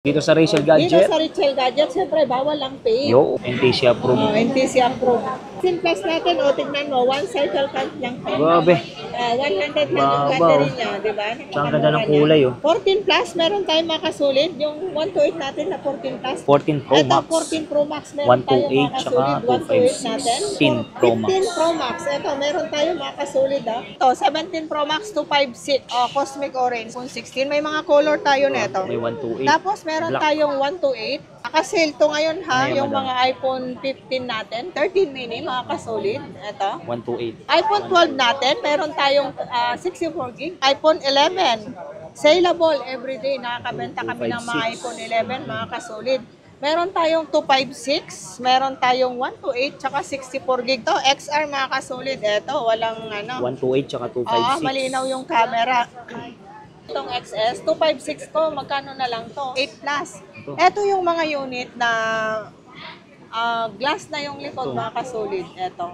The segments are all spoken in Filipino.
Dito sa Rachel Dito Gadget. sa Richel Gadget, siyempre bawal ang pay. Yo, NTC approved. NTC approved. Simplest natin, tignan mo, one cycle count lang. Grabe. 100 lang yung Baba, battery oh. niya, di ba? Tsaka ang ganda ng kulay, oh. 14 plus, meron tayong makasulit. Yung 128 natin na 14 plus. 14 Pro Ito, Max. 14 Pro Max, meron tayong 128 tsaka makasulit. 128 natin. 256 Pro Max. 15 Pro Max. Ito, meron tayong makasulit. Ito, 17 Pro Max 256. Cosmic Orange. 16. May mga color tayo nito. May 128. Tapos meron Black. tayong 128. Naka-sale to ngayon ha, Ayan, yung madam. mga iPhone 15 natin. 13 mini, mga kasolid. Ito. 128. iPhone 12 natin, meron tayong 64 gig. iPhone 11. Saleable everyday. Nakakabenta kami ng mga 256. iPhone 11, mga kasolid. Meron tayong 256, meron tayong 128, tsaka 64 gig to. XR, mga kasolid. Ito, walang 128 tsaka 256. malinaw yung camera. Itong XS, 256 to, magkano na lang to? 8 plus. Ito yung mga unit na glass na yung likod, Ito. mga kasolid. Ito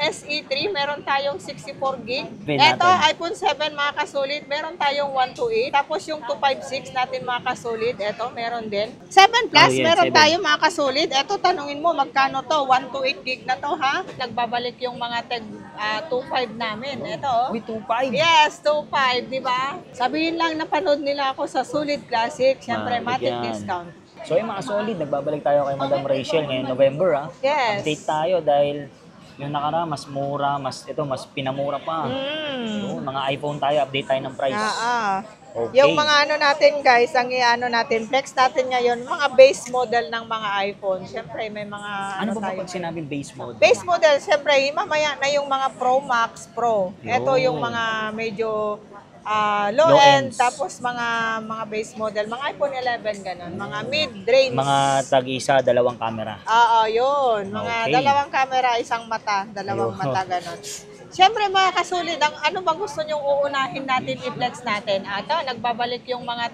SE3, meron tayong 64 gig. Ben Ito natin. iPhone 7, mga kasolid, meron tayong 128. Tapos yung 256 natin, mga kasolid, ito meron din. 7 plus, Oh, yeah, meron 7. tayo, mga kasolid. Ito, tanungin mo, magkano to? 128 gig na to, ha? Nagbabalik yung mga 25 namin. Ito, Uy, 25. Yes, 2.5, di ba? Sabihin lang napanood nila ako sa Solid Classic. Siyempre, matic Yan. discount. So yung mga solid, nagbabalik tayo kay Madam Rachel ngayong November. Yes. Update tayo dahil yung nakara mas mura, mas pinamura pa. So, mga iPhone tayo, update tayo ng price. Okay. Yung mga ano natin guys, ang iano natin, flex natin ngayon, mga base model ng mga iPhone. Siyempre, may mga Ano ba tayo. pag sinabing base mode? Base model, siyempre, mamaya na yung mga Pro Max Pro. Ito Yun. yung mga medyo low Low end, ends. tapos mga base model, mga iPhone 11 ganun, mga mid-range. Mga tag-isa, dalawang camera. Oo, yun. Mga Okay. dalawang camera, isang mata, dalawang Ayun. mata, ganon. Siyempre mga kasulit, ano bang gusto nyong uunahin natin, i-flex natin? Ito, nagbabalik yung mga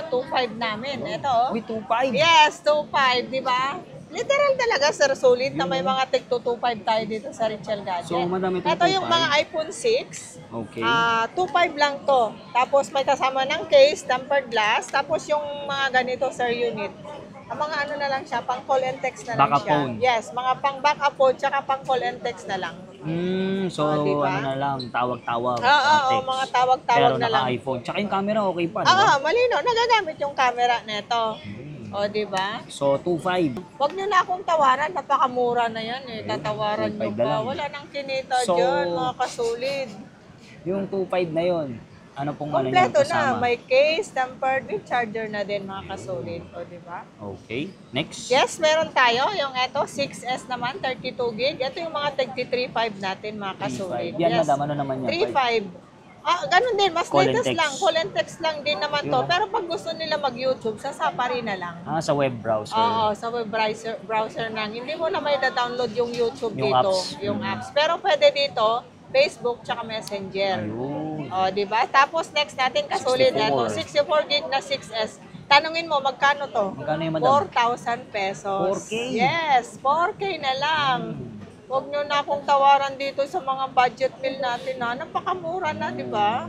2.5 namin. Ito. Uy, 2.5. Yes, 2.5, di ba? Literal talaga, sir, sulit na may mga 2.5 tayo dito sa Richel Gadget. So, madami itong Ito yung 2.5. mga iPhone 6. Okay. 2.5 lang to. Tapos may kasama ng case, tempered glass. Tapos yung mga ganito, sir, unit. Ang mga ano na lang siya, pang call and text na lang Backup siya. phone. Yes, mga pang backup phone, tsaka pang call and text na lang. So diba? ano na lang, tawag-tawag. Oo, text. mga tawag-tawag Pero na lang. naka-iPhone. Tsaka yung camera okay pa, di ba? Malino. Nagagamit yung camera nito. O, di ba? So 2.5. Huwag nyo na akong tawaran. Napakamura na yan eh. Tatawaran nyo 2.5 na pa. lang. Wala nang kinita So, dyan, mga kasulid. Yung 2.5 na yun, ano pong ano niya Kompleto kasama? na. May case, tempered, with charger na din, mga kasulid. O, di ba? Okay. Next. Yes, meron tayo. Yung eto, 6S naman, 32 gig. Ito yung mga 3.5 natin, mga kasulid. 3.5. Yan, madam, ano naman yan? 3.5. Ganun din. Mas Call and latest text. lang. Call and text lang din naman Yun to. na. Pero pag gusto nila mag-YouTube, sa Safari na lang. Sa web browser. Oo, sa web browser lang. Hindi mo na may download yung YouTube Yung dito. apps. Yung apps. Pero pwede dito, Facebook tsaka Messenger. Ayun. O, di ba? Tapos next natin kasulid 64. ito, 64 gig na 6S. Tanungin mo, magkano to? Magkano yung madam? 4,000 pesos. 4K? Yes, 4K na lang. Huwag nyo na akong tawaran dito sa mga budget meal natin na napakamura na, di ba?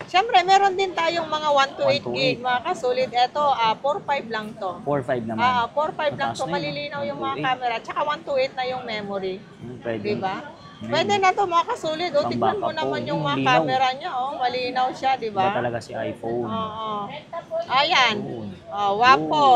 Siyempre, meron din tayong mga 128 gig, mga kasulid. Ito, 4.5 lang to. 4.5 naman. 4.5 lang Mataas to. na yun, Malilinaw yung mga 128. camera. Tsaka 128 na yung memory. Pwede. Di ba? Pwede na to mga kasulid. O, Pang tignan mo backup naman phone. yung mga Linaw. camera niya. O, malinaw siya, di Iba ba? talaga si iPhone. Oo. Ayan. Yun. Wapo.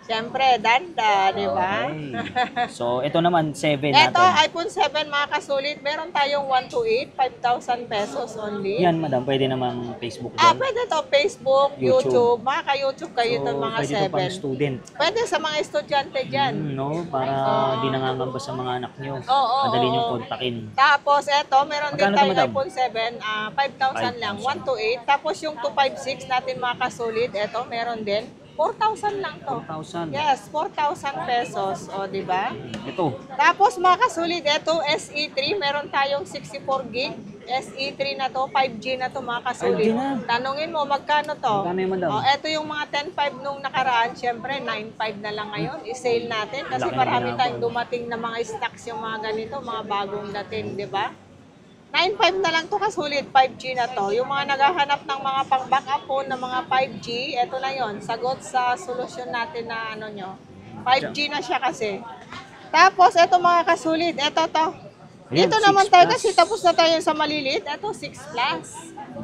Siyempre, danda, di ba? Okay. So, ito naman, 7 Ito, natin. iPhone 7 mga kasulit. Meron tayong 128, 5,000 pesos only. Yan, madam, pwede namang Facebook doon. Pwede to Facebook, YouTube. YouTube. Mga ka-YouTube kayo to mga pwede ito pang 7. student. Pwede sa mga estudyante dyan. No? Para di nangangamba sa mga anak nyo. Oo, Madali oo. nyo kontakin. Tapos, eto, meron din Magkano to, tayong madam? iPhone 7, 5,000 lang, 128. Tapos yung 256 natin mga kasulit, eto, meron din. 4,000 lang to. 4,000. Yes, 4,000 pesos. O, di ba? Ito. Tapos mga kasulit, eto, SE3, meron tayong 64 gig. SE3 na to, 5G na to mga kasulit. 5G na. Tanungin mo, magkano to? Magkano yung madam? Eto yung mga 10.5 nung nakaraan, syempre 9.5 na lang ngayon. I-sale natin kasi Laki na marami ginagawa. tayong dumating na mga stocks yung mga ganito, mga bagong dating, di ba? 9.5 na lang to kasulit, 5G na to. Yung mga naghahanap ng mga pang-backup phone na mga 5G, eto na yon, sagot sa solusyon natin na ano nyo. 5G na siya kasi. Tapos, eto mga kasulit, eto to. Ayan, Dito 6 naman tayo plus. kasi tapos na tayo sa maliliit. Eto, 6 plus.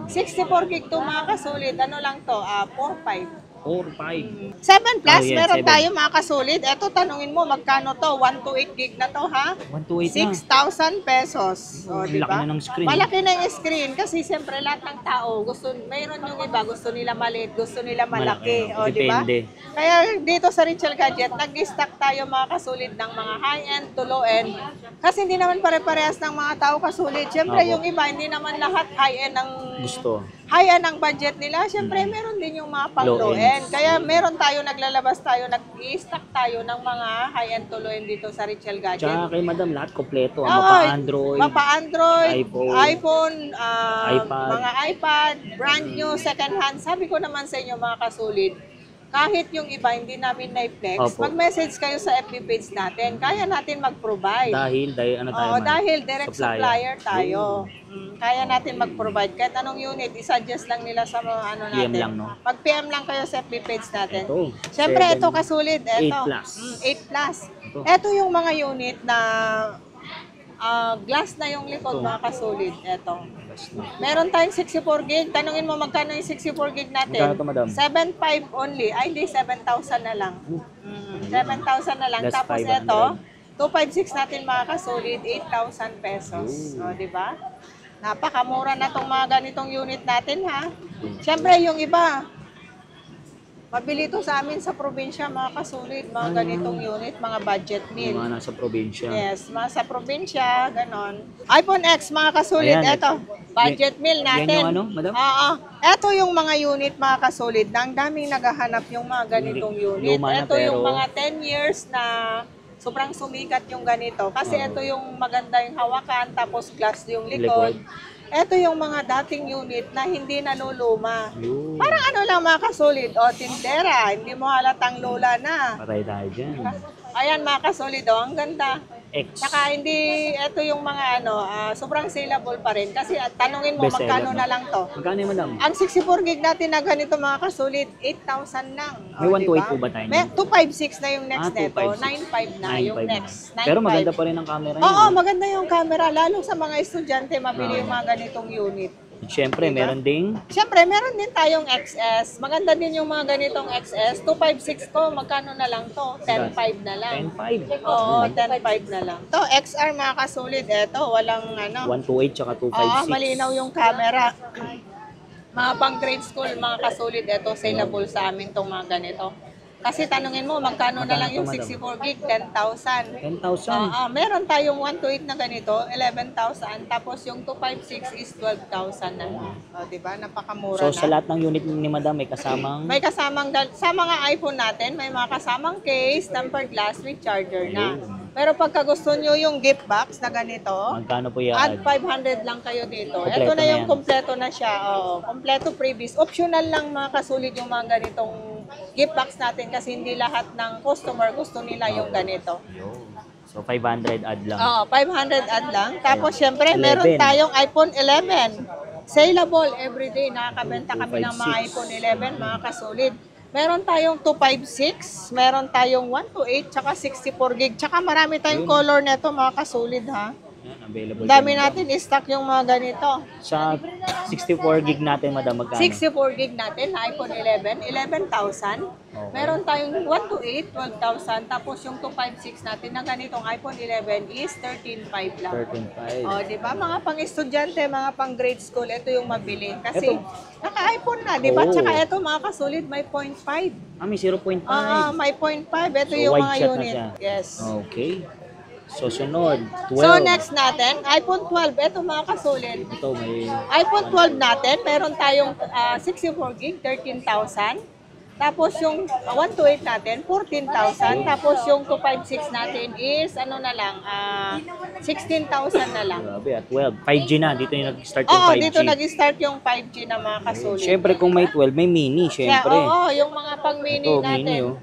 64 gig to mga kasulit. Ano lang to? 4.5. 4, 5. 7 plus, Oh, yeah, meron 7. tayo mga kasulit. Eto, tanungin mo, magkano to? 128 gig na to, ha? 128 na. 6,000 pesos. O, Ang di laki ba? na ng screen. Malaki na yung screen kasi siyempre lahat ng tao, mayroon yung iba, gusto nila maliit, gusto nila malaki. Malaki, O, di ba? depende. Kaya dito sa Richel Gadget, nag-stock tayo mga kasulit ng mga high-end to low-end. Kasi hindi naman pare-parehas ng mga tao kasulit. Siyempre, Opo. yung iba, hindi naman lahat high-end ang Gusto. high-end ang budget nila. Siyempre, meron din yung mga pang Low-end. low-end. Kaya meron tayo, naglalabas tayo, nag-i-stock tayo ng mga high-end to low-end dito sa Richel Gadget. Tsaka kay madam, lahat kompleto. Oo, Mapa-Android. Mapa-Android, iPhone, iPhone, mga iPad, brand new, second hand. Sabi ko naman sa inyo mga kasulit, kahit yung iba hindi namin na-flex, Opo. mag-message kayo sa FB page natin. Kaya natin mag-provide. Dahil ano tayo Oo, man? dahil direct supplier tayo. Kaya natin mag-provide. Kahit anong unit, i-suggest lang nila sa mga ano natin. PM lang, no? Mag-PM lang kayo sa FB page natin. Ito. Siyempre, 7, ito kasulit. Ito. 8 plus. 8 plus. Ito. Ito yung mga unit na glass na yung likod, Ito. mga kasulit. Ito. Basta. Meron tayong 64 gig. Tanungin mo magkano yung 64 gig natin? Magkano to, madam? 7.5 only. Ay, hindi. 7,000 na lang. 7,000 na lang. Less Tapos 500. ito, 256 natin mga kasulit, 8,000 pesos. O, di ba? Napakamura na tong mga ganitong unit natin, ha? Siyempre, yung iba, mabili ito sa amin sa probinsya, mga kasulit, mga ganitong unit, mga budget Yung meal. mga nasa probinsya. Yes, mga sa probinsya, ganon. iPhone X, mga kasulit, Ayan, eto, budget meal yan natin. yung ano, madam? Oo. Eto yung mga unit, mga kasulit, na ang daming naghahanap yung mga ganitong unit. Luma na, Eto yung pero- mga 10 years na sobrang sumikat yung ganito. Kasi ito yung maganda yung hawakan, tapos glass yung likod. Ito yung mga dating unit na hindi naluluma. Yun. Parang ano lang mga kasulit, o tindera, hindi mo halatang lola na. Patay tayo dyan. Ayan mga kasulit, o ang ganda. X. Saka hindi, ito yung mga ano, sobrang saleable pa rin. Kasi tanungin mo, Best magkano seller, na lang to? Magkano yung madam? Ang 64 gig natin na ganito mga kasulit, 8,000 lang. May O, 128 diba? po ba tayo May niyan? 256 na yung next neto, 256. 9.5 na yung 9.5 na. next. 9.5. Pero maganda pa rin ang camera niya. Oo, maganda yung camera. Lalo sa mga estudyante, mabili yung mga ganitong unit. Siyempre, meron ding Siyempre, meron din tayong XS. Maganda din yung mga ganitong XS. 256 ko, magkano na lang to? 10.5 na lang. 10.5. Oo, 10.5 na lang. To XR mga kasulit, eto, walang ano. 128 tsaka Oo, 256. malinaw yung camera. Mga pang grade school, mga kasulit, eto, saleable sa amin tong mga ganito. Kasi tanungin mo, magkano na lang yung Magkano to, 64 gig? 10,000. 10,000. Meron tayong 128 na ganito, 11,000. Tapos yung 256 is 12,000 na lang. O, diba? Napakamura So, na. sa lahat ng unit ni madam, may kasamang May kasamang, sa mga iPhone natin, may mga kasamang case, tempered glass with charger na. Pero pagka gusto nyo yung gift box na ganito, magkano po yan? add 500 lang kayo dito. Kompleto Ito na na yung yan. kompleto na siya. Oo, kompleto freebies. Optional lang mga kasulit yung mga ganitong gift box natin kasi hindi lahat ng customer gusto nila yung ganito. So, 500 add lang. Oo, 500 add lang. Tapos syempre, 11. meron tayong iPhone 11. Saleable everyday. Nakakabenta kami ng mga 256. iPhone 11, mga kasulit. Meron tayong 256, meron tayong 128, tsaka 64 gig. Tsaka marami tayong color neto, mga kasulit, ha? Yan, available. Dami din, natin i-stock yung mga ganito. Sa 64 gig natin, madam, magkano? 64 gig natin na iPhone 11, 11,000. Okay. Meron tayong 128, 12,000. Tapos yung 256 natin na ganitong iPhone 11 is 13,500 lang. 13.5. O, di ba? Mga pang-estudyante, mga pang-grade school, ito yung mabili. Kasi Ito. naka-iPhone na, di ba? Oo. Tsaka ito, mga kasulit, may 0.5. May 0.5. May 0.5. Ito So, yung wide mga shot na unit. siya. Yes. Okay. So, sunod. 12. So, next natin, iPhone 12. Ito, mga kasulit. Ito, may iPhone 12 natin, meron tayong 64 gig, 13,000. Tapos yung 128 natin, 14,000. Tapos yung 256 natin is, ano na lang, 16,000 na lang. grabe at 12. 5G na. Dito yung nag-start yung Oo, 5G. dito nag-start yung 5G na mga kasulit. Siyempre, kung may 12, may mini, Kaya, siyempre. oo, yung mga pang-mini Ito, natin. mini, oh.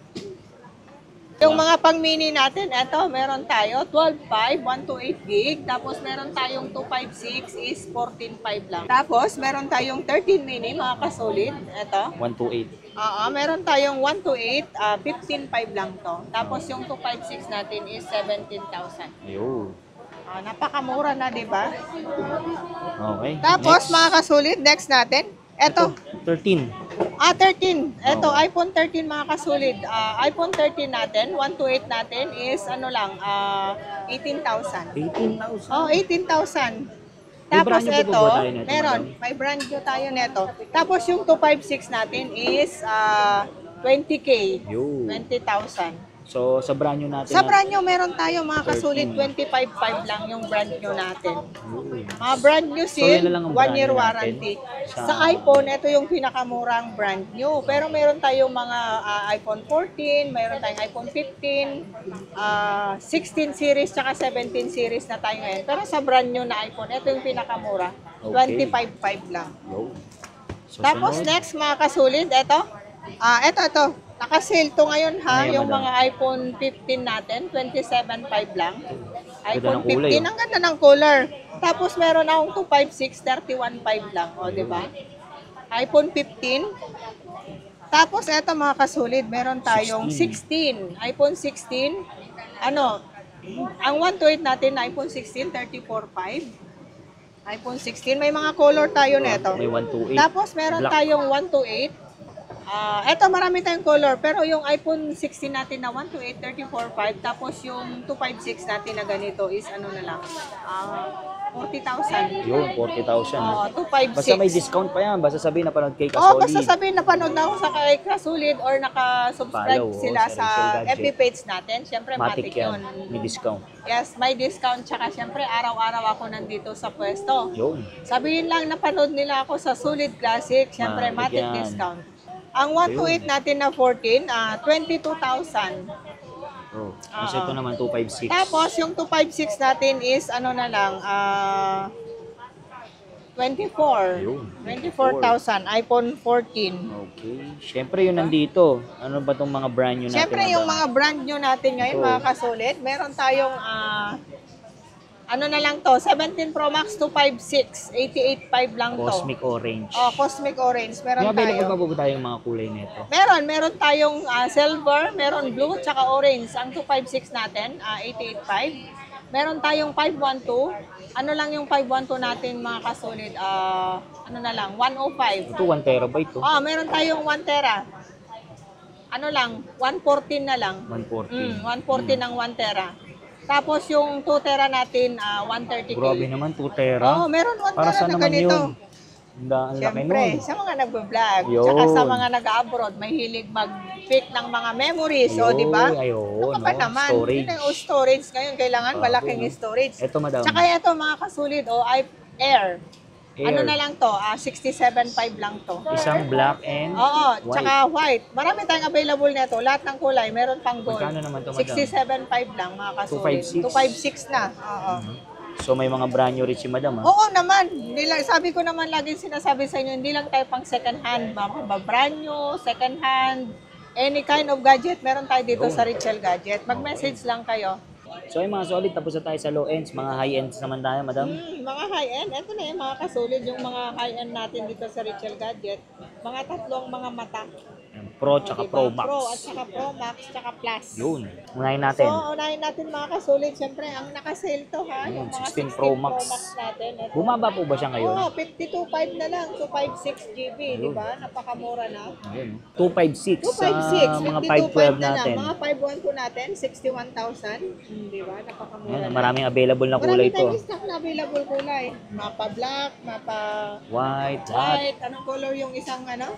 Yung mga pang-mini natin, eto, meron tayo 12.5, 128 gig. Tapos meron tayong 256 is 14.5 lang. Tapos meron tayong 13 mini, mga kasolid. Eto. 128. Oo, meron tayong 128, 15.5 lang to. Tapos yung 256 natin is 17,000. Ayun. Napakamura na, di ba? Okay. Tapos Next. mga kasolid, next natin. Eto. 13. 13. Eto, Okay. iPhone 13 mga kasulid. iPhone 13 natin, 128 natin is ano lang, 18,000. 18,000. Oh, 18,000. May Tapos brand new pa ito, ba tayo nito, meron. madam? May brand new tayo neto. Tapos yung 256 natin is 20K. Yun. 20,000. So, sa brand new natin. Sa brand new, meron tayo mga 13. kasulid, 25.5 lang yung brand new natin. Yun. Mga brand new So, seal, yun na lang ang 1 brand year new natin. warranty. Sa- Sa iPhone, ito yung pinakamurang brand new. Pero meron tayong mga iPhone 14, meron tayong iPhone 15, 16 series, tsaka 17 series na tayo ngayon. Pero sa brand new na iPhone, ito yung pinakamura. Okay. 25.5 lang. Yun. So, Tapos sunod. next mga kasulid, ito. Ito. Naka-sale to ngayon ha, Ano yan, yung madam? mga iPhone 15 natin, 27.5 lang. iPhone ng kulay, 15, ang ganda ng color. Tapos meron akong 256, 31.5 lang, o di ba? iPhone 15. Tapos eto mga kasulid, meron tayong 16. iPhone 16. Ano, ang 128 natin na iPhone 16, 34.5. iPhone 16, may mga color tayo neto. May 128. Tapos meron Black. tayong 128. Eto marami tayong color, pero yung iPhone 16 natin na 128, 34.5, tapos yung 256 natin na ganito is ano na lang, 40,000. Yun, 40,000. Oo, 256. Basta may discount pa yan. Basta sabihin na panood kay Oo, Kasolid. basta sabihin napanood na ako sa kay Kasulid or nakasubscribe Follow, sila sa sa Rachel Gadget. FB page natin. Siyempre, Matic matik yan. yun. May discount. Yes, may discount. Tsaka siyempre, araw-araw ako nandito sa pwesto. Yun. Sabihin lang napanood nila ako sa Solid Classic. Siyempre, Matik matik yan. discount. Ang 128 natin na 14, 22,000. Oh. Kasi ito naman, 256. Tapos, yung 256 natin is ano na lang, 24. Yun. 24,000. iPhone 14. Okay. Siyempre yun nandito. Ano ba tong mga brand new natin? Siyempre, yung madam? mga brand new natin ngayon, Ito. mga kasolid, meron tayong, ano na lang to, 17 Pro Max 256, 88.5 lang to. Cosmic Orange. Oh, Cosmic Orange, meron May available tayo. pa po ba tayong mga kulay nito? Meron tayong silver, meron blue, tsaka orange. Ang 256 natin, 88.5. Meron tayong 512. Ano lang yung 512 natin, mga kasolid? Ano na lang, 105. Ito, 1 terabyte to. Meron tayong 1 tera. Ano lang, 114 na lang. 140. 140 ng 1 tera. Tapos yung 2 tera natin, 130K. Grabe naman, 2 tera. Meron 1 Para tera saan na naman ganito. yun? Ang laki Siyempre, nun. sa mga nagbablog, Yun. tsaka sa mga nag-abroad, may hilig mag-pick ng mga memories, o di ba? Ayun, Ano ka pa no? naman? Storage. Yun ang storage ngayon, kailangan malaking no? storage. Ito, madam. Tsaka ito mga kasulid, Air. Ano na lang to, 67.5 lang to. Isang black and Oo, white. tsaka white. Marami tayong available nito. Lahat ng kulay, meron pang gold. Magkano naman to, madam? 67.5 lang mga kasulid. 256? 256 na. Oo. So may mga brand new rin si madam, ha? Oo naman. Sabi ko naman lagi sinasabi sa inyo, hindi lang tayo pang second hand. Mga brand new, second hand, any kind of gadget, meron tayo dito sa Richel Gadget. Mag-message lang kayo. So ay mga solid, tapos na tayo sa low ends. Mga high ends naman tayo, madam. Mga high-end, eto na yung mga kasulid, yung mga high-end natin dito sa Richel Gadget. Mga tatlong mga mata. Ayan, Pro tsaka Diba? Pro Max. Pro at saka Pro Max, tsaka Plus. Yun. Unahin natin. So, unahin natin mga kasulid. Siyempre, ang naka-sale to ha. Ayun, Yung mga 16 Pro Max. natin. Ito. Bumaba po ba siya ngayon? Oo, 52.5 na lang. 256 GB, di ba? Napakamura na. Ayun. 256 sa 256, mga 52.5 512 na lang. natin. Mga 512 natin, 61,000. Di ba? Napakamura Ayan, na. maraming available na Marami kulay to. tayong stock na available kulay. Mapa black, mapa White, lahat. white. Anong color yung isang ano?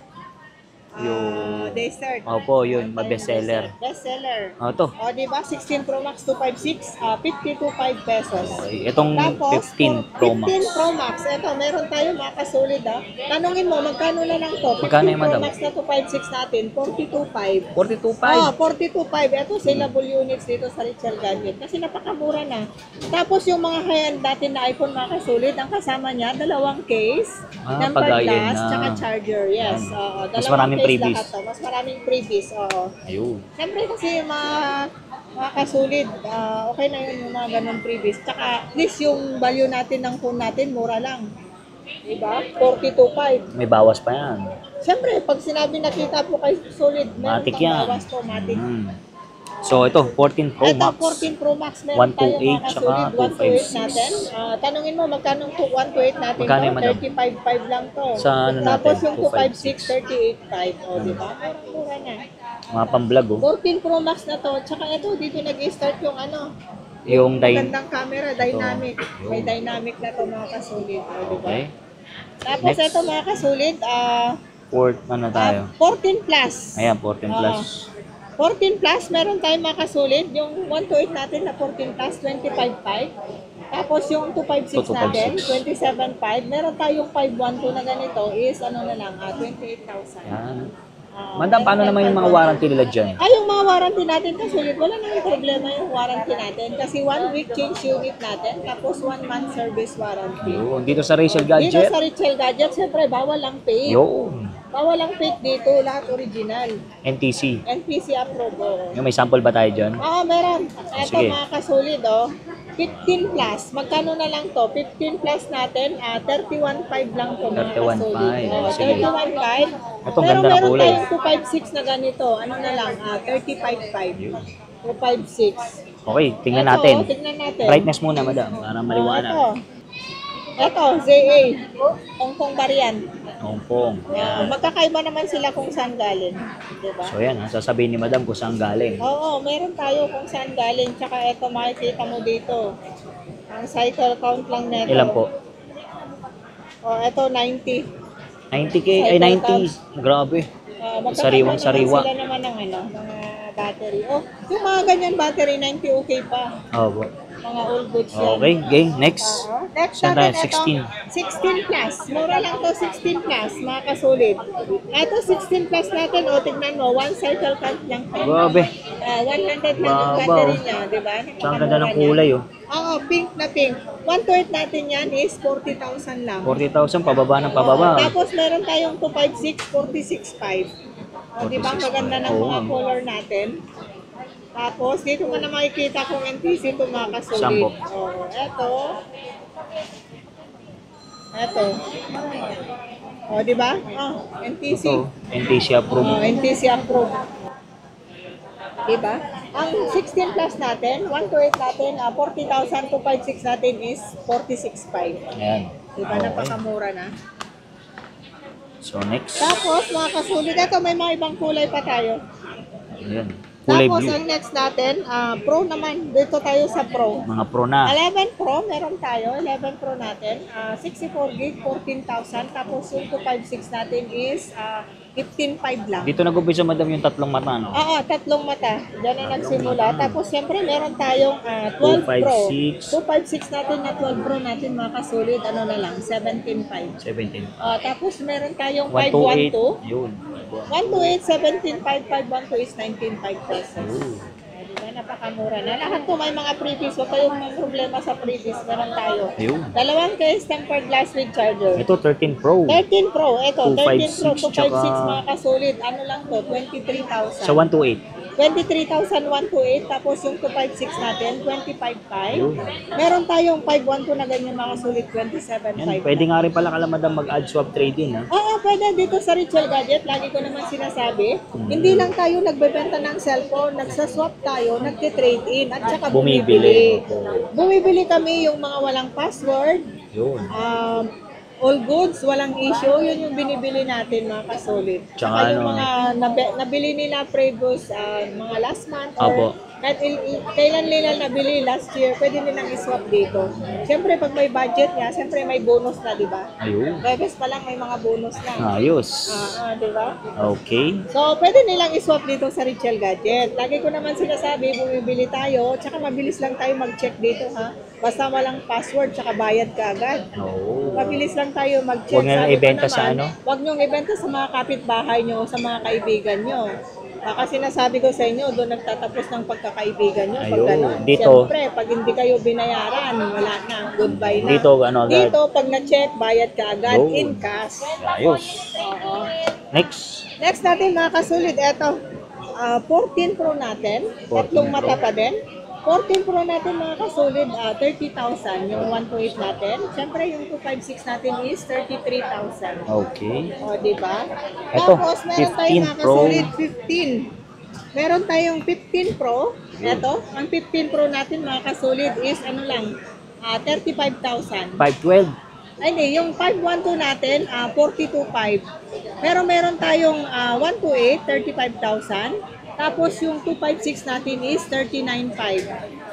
Yung- Desert. Opo, yun, ma-bestseller. Bestseller. O, ito. O, di ba? 16 Pro Max 256, 52.5 pesos. Okay, itong Tapos, 15 Pro Max. 15 Pro Max. Ito, meron tayo mga kasulid ha. Tanungin mo, magkano na lang to? 15 Magkano yung, Pro madam? Max na 256 natin, 42.5. 42.5. 42.5. Ito, saleable units dito sa Richel Gadget. Kasi napakamura na. Tapos yung mga high-end natin na iPhone mga kasulid, ang kasama niya, dalawang case, tempered pagayin glass, na. tsaka charger. Yes. Yan. Oo, Mas dalawang maraming maraming case freebies. lahat to. Mas maraming freebies, oo. Ayun. Siyempre kasi mga kasulid, okay na yun yung mga ganun freebies. Tsaka at least yung value natin ng phone natin, mura lang. Diba? 42.5. May bawas pa yan. Siyempre, pag sinabi nakita po kay Solid, meron Matic pang yan. bawas po, matic. So ito, 14 Pro Ito, Max. 14 Pro Max, meron tayo 128 mga tsaka kasulid, 128 natin. Tanungin mo, magkano yung 128 natin Magkano to? yun, madam? 35.5 lang to. Sa ano natin? Tapos yung 256. 256, 38.5. O, di ba? Mura na. Mga pang-vlog, oh. 14 Pro Max na to. Tsaka ito, dito nag-start yung Yung magandang camera, dynamic. Ito. May dynamic na to mga kasulid. O, di ba? Okay. Tapos Next. ito mga kasulid, Ano tayo? 14 plus. Ayan, 14 plus. 14 plus, meron tayong makasulid. Yung 128 natin na 14 plus, 25.5. Tapos yung 256 natin, 27.5. Meron tayong 512 na ganito is ano na lang, 28,000. Ayan. Madam, paano naman yung mga warranty nila dyan? Yung mga warranty natin kasulid, wala nang problema yung warranty natin. Kasi 1 week change unit natin, tapos 1 month service warranty. Yun, dito sa Rachel Dito Gadget. sa Richel Gadget, siyempre bawal lang fake. Yun. Bawal lang fake dito, lahat original. NTC. NPC approval. Yung may sample ba tayo dyan? Oo, meron. Ito Sige. mga kasulid, 15 plus. Magkano na lang to? 15 plus natin, 31.5 lang to mga 31.5. kasulid. Sige. 31.5. Itong Pero ganda ng meron kulay. tayong 256 na ganito. Ano na lang, 35.5. 256. Okay, tingnan Ito, natin. tingnan natin. Brightness muna, madam, para maliwanag. Ito, ZA. Hong Kong variant. Hong Kong. Magkakaiba naman sila kung saan galing. Diba? So yan, sasabihin ni madam kung saan galing. Oo, meron tayo kung saan galing. Tsaka ito, makikita mo dito. Ang cycle count lang neto. Ilan po? Ito, 90. 90k? Ay, 90. Grabe. Sariwang sariwa. Sila naman ng mga battery. Yung mga ganyan battery, 90 okay pa. Oo po. Mga old goods yan. Okay, okay. Next. Next Saan tayo? natin, 16 plus. Mura lang to 16 plus, mga kasulid. Ito 16 plus natin, tignan mo, one cycle count lang to. Grabe. 100 lang yung Babaw. battery niya, di ba? Tsaka ang ganda ng kulay, oh. Oo, pink na pink. 128 natin yan is 40,000 lang. 40,000, pababa ng pababa. Tapos meron tayong 256, 46.5. Di ba? Ang maganda ng mga Oo. color natin. Tapos, dito mo na makikita kung NTC ito mga kasulid. Sampo. Eto. Eto. Di ba? NTC. Ito, NTC approved. NTC approved. Diba? Ang 16 plus natin, 128 natin, 40,000, 256 natin is 46.5. Ayan. Diba? Okay. Napakamura na. So next. Tapos, mga kasulid, ito may mga ibang kulay pa tayo. Ayan. Kulay Tapos, blue. ang next natin, Pro naman. Dito tayo sa Pro. Mga pro na. 11 Pro, meron tayo. 11 Pro natin. 64 gig, 14,000. Tapos, yung 256 natin is 15.5 lang. Dito nag-umpisa, madam, yung tatlong mata, no? Oo, tatlong mata. Diyan na nagsimula. Tapos, siyempre, meron tayong 12 Pro. 256. 256 natin na 12 Pro natin, mga kasulid. Ano na lang, 17.5. 17. Tapos, meron tayong 128. 512. Yun. 128, 17.5, 512 is 19.5 pesos. Ooh. Diba, napakamura na. Lahat po may mga previous. Huwag kayong may problema sa previous. Meron tayo. Yun. Dalawang case tempered glass with charger. Ito, 13 Pro. 13 Pro. Ito, 13 Pro, 256, 256 mga kasulid. Ano lang to? 23,000. Sa 128. 23,128. Tapos yung 256 natin, 25,500. Yun. Meron tayong 512 na ganyan mga sulit, 27,500. Yan, pwede nga rin pala kalamadam mag-add swap trade-in, ha? Oo, pwede dito sa Richel Gadget. Lagi ko naman sinasabi, hindi lang tayo nagbebenta ng cellphone, nagsaswap tayo, nagtitrade-in, at saka bumibili. Bumibili kami yung mga walang password, Yun. all goods, walang issue, yun yung binibili natin mga kasolid. Tsaka yung ano, mga nabili nila previous mga last month or Apo. kahit kailan nila nabili last year, pwede nilang iswap dito. Siyempre pag may budget nga, siyempre may bonus na, di ba? Ayun. Bebes pa lang may mga bonus na. Ayos. Di ba? Okay. So, pwede nilang iswap dito sa Richel Gadget. Lagi ko naman sinasabi, bumibili tayo, tsaka mabilis lang tayo mag-check dito, ha? Basta walang password, tsaka bayad ka agad. Oo. Mabilis lang tayo mag-check. Huwag nyo Sabi ko ibenta naman, sa ano? Huwag nyo ibenta sa mga kapitbahay nyo, sa mga kaibigan nyo. Kasi sinasabi ko sa inyo, doon nagtatapos ng pagkakaibigan nyo. Pag Ayun. gano'n. Dito. Siyempre, pag hindi kayo binayaran, wala na. Goodbye na. Dito, ano agad? Dito, pag na-check, bayad ka agad Yun. in cash. Ayos. Oo. Next. Next natin mga kasulid, eto. 14 Pro natin. 14 Tatlong Pro. mata pa din. 14 Pro natin mga kasulid, 30,000 yung 128 natin. Siyempre yung 256 natin is 33,000. Okay. O, di ba? Eto, Tapos meron 15 tayong mga Pro. kasulid, 15. Meron tayong 15 Pro. Eto, ang 15 Pro natin mga kasulid is ano lang, 35,000. 512. Ay, hindi. Yung 512 natin, 42.5. Pero meron tayong 128, 35,000. Tapos yung 256 natin is 39.5.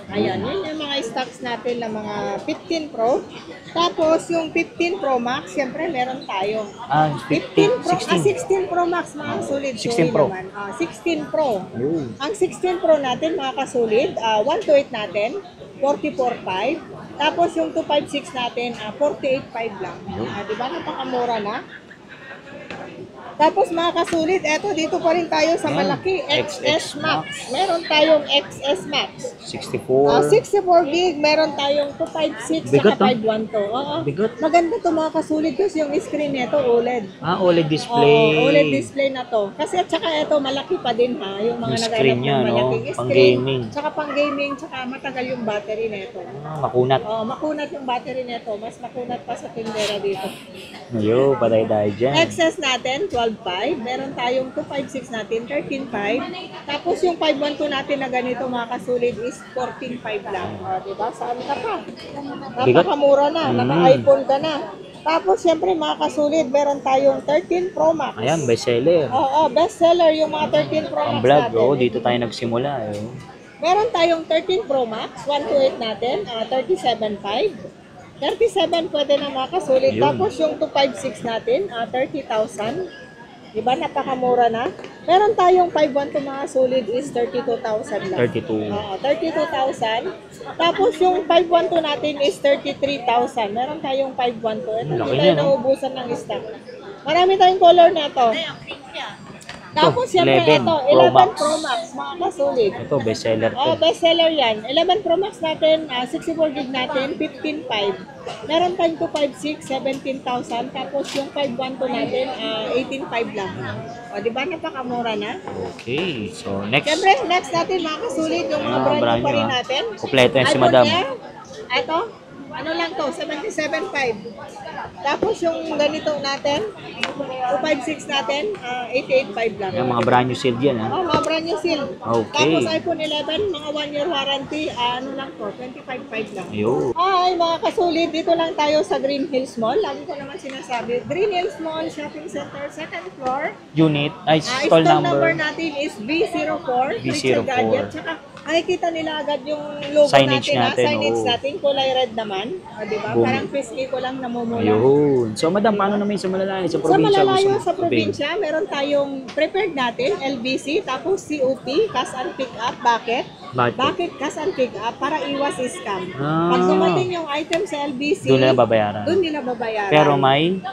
Ayan, yun yung mga stocks natin ng mga 15 Pro. Tapos yung 15 Pro Max, siyempre meron tayo. 15 Pro, 16 Pro Max mga sulit. 16 Pro. Naman. 16 Pro. Ayun. Ang 16 Pro natin mga kasulit, 128 natin, 44.5. Tapos yung 256 natin, 48.5 lang. Di ba? Napakamura na. Tapos mga kasulit, eto dito pa rin tayo sa Ayan. malaki, XS Max. Meron tayong XS Max. 64. 64 gig, meron tayong 256 Bigat, saka 512. Oo. Bigat. Maganda to mga kasulit kasi yung screen nito OLED. OLED display. Oo, OLED display na to. Kasi at saka ito, malaki pa din ha. Yung mga Yung screen naghanap niya, ng no? malaking Pang screen. gaming. Tsaka pang gaming, tsaka matagal yung battery nito. Makunat. Oo, makunat yung battery nito. Mas makunat pa sa tindera dito. Ayun, patay tayo dyan. XS natin, 12.5. Meron tayong 256 natin, 13.5. Tapos yung 512 natin na ganito mga kasulit is 14.5 lang. O, diba? Saan ka pa? Napakamura na. Naka-iPhone ka na. Tapos, syempre mga kasulit, meron tayong 13 Pro Max. Ayan, bestseller. Oo, bestseller yung mga 13 Pro Max Ang vlog, natin. oh, dito tayo nagsimula. Eh. Meron tayong 13 Pro Max, 128 natin, 37.5. 37 pwede na mga kasulit. Ayun. Tapos yung 256 natin, 30,000. Diba, napakamura na. Meron tayong 512 mga sulit is 32,000 lang. 32. Oo, 32,000. Tapos yung 512 natin is 33,000. Meron tayong 512. Ito, Laki hindi tayo niya, no? naubusan ng stock. Marami tayong color na to. Tapos, siyempre, 11 ito, Pro 11 Max. Pro Max, mga kasulit. Ito, bestseller to. Oh, bestseller yan. 11 Pro Max natin, 64 gig natin, 15.5. Meron tayong 256, 17,000. Tapos yung 512 natin, 18.5 lang. O, di ba napakamura na? Okay, so next. Siyempre, next natin mga kasulit, yung mga Mga brand new pa brand rin new, natin. Kompleto yan si iPhone Madam. Air. Ito, ano lang to, 77.5. Tapos yung ganito natin, 256 natin, 88.5 lang. Ayan, mga brand new sealed yan, ha? Oh, mga brand new seal. Okay. Tapos iPhone 11, mga 1 year warranty, ano lang to, 25.5 lang. Ayun. Hi mga kasulit, dito lang tayo sa Green Hills Mall. Lagi ko naman sinasabi, Green Hills Mall Shopping Center, second floor. Unit, ay, Stall stall number number. natin is B04. B04. Rachel Gadget. Tsaka makikita nila agad yung logo Signage natin, natin, signage oo. natin, kulay red naman. O, diba? Boom. Parang frisky ko lang namumula. Ayun. So, Madam, paano naman sa malalayo? Sa Sa probinsya? malalayo gusto sa mo probinsya, meron tayong prepared natin, LBC, tapos COP, cash and pick up. Bakit? Bakit? Bakit cash and pick up? Para iwas scam. Ah. Pag dumating yung item sa LBC, Doon nila babayaran. doon nila babayaran. Pero may,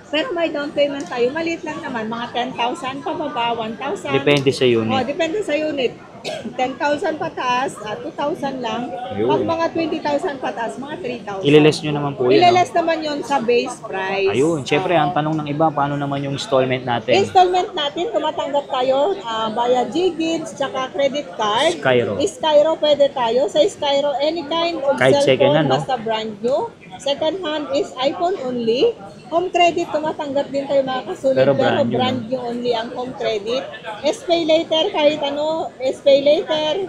Pero may down payment tayo. Maliit lang naman, mga 10,000 pababa, 1,000. depende sa Oh, unit. depende sa unit. 10,000 pataas, 2,000 lang. Ayun. Pag mga 20,000 pataas, mga 3,000. Ililess nyo naman po yun. Ililess naman yun sa base price. Ayun. Siyempre, Oo. ang tanong ng iba, paano naman yung installment natin? Installment natin, tumatanggap tayo via G-Gigs, tsaka credit card. Skyro. Skyro pwede tayo. Sa Skyro, any kind of Kahit second cellphone, hand, no? basta brand new. Second hand is iPhone only. Home credit, tumatanggap din tayo mga kasulit. Pero Pero brand new, brand new only ang home credit. SPay later, kahit ano, SPay later,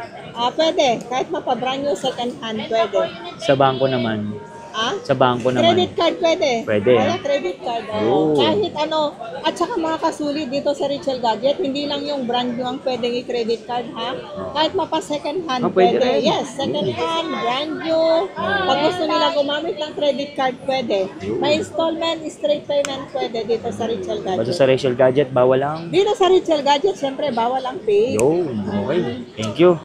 pwede. Kahit mapa-brand new, second hand, pwede. Sa bangko naman. Ah? Sa bangko naman. Credit card pwede. Pwede, Wala ah. credit card. Yun. Kahit ano. At saka mga kasulit dito sa Rachel Gadget, hindi lang yung brand new ang pwedeng i-credit card ha. Kahit mapa second hand Pwede pwede. rin. Yes, second hand, brand new. Pag gusto nila gumamit ng credit card pwede. May installment, straight payment pwede dito sa Rachel Basta Gadget. sa Rachel Gadget, bawal lang. Dito sa Rachel Gadget, syempre bawal ang pay. Yun. Okay. Thank you.